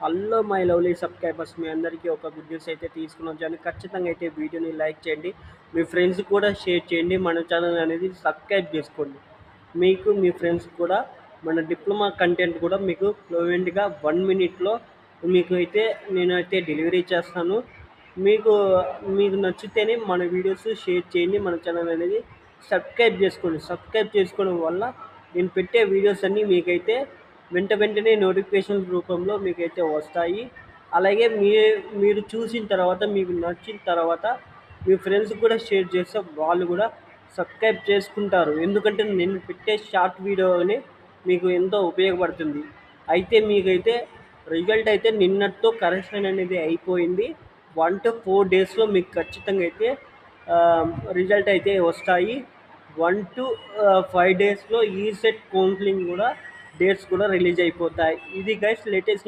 Hello my lovely subscribers, మీ అందరికీ ఒక good news అయితే తీసుకుని వచ్చాను. ఖచ్చితంగా అయితే వీడియోని లైక్ చేయండి, మీ ఫ్రెండ్స్ కూడా షేర్ చేయండి, మన ఛానల్ అనేది సబ్స్క్రైబ్ చేసుకోండి. మీకు మీ ఫ్రెండ్స్ కూడా మన డిప్లొమా కంటెంట్ కూడా మీకు ఫ్లూయెంట్గా 1 మినిట్లో మీకు అయితే నేనైతే డెలివరీ చేస్తాను. మీకు మీకు నచ్చితేనే మన వీడియోస్ షేర్ చేయండి, మన ఛానల్ అనేది సబ్స్క్రైబ్ చేసుకోండి. సబ్స్క్రైబ్ చేసుకోవడం వల్ల నేను పెట్టే వీడియోస్ అన్నీ మీకైతే వెంటనే నోటిఫికేషన్ రూపంలో మీకైతే వస్తాయి. అలాగే మీరు చూసిన తర్వాత మీకు నచ్చిన తర్వాత మీ ఫ్రెండ్స్ కూడా షేర్ చేస్తే వాళ్ళు కూడా సబ్స్క్రైబ్ చేసుకుంటారు. ఎందుకంటే నేను పెట్టే షార్ట్ వీడియోని మీకు ఎంతో ఉపయోగపడుతుంది. అయితే మీకైతే రిజల్ట్ అయితే నిన్నటితో కరెక్షన్ అనేది అయిపోయింది. 1 to 4 డేస్లో మీకు ఖచ్చితంగా అయితే రిజల్ట్ అయితే వస్తాయి. 1 to 5 డేస్లో ఈ సెట్ కౌన్సిలింగ్ కూడా డేట్స్ కూడా రిలీజ్ అయిపోతాయి. ఇది గైస్ లేటెస్ట్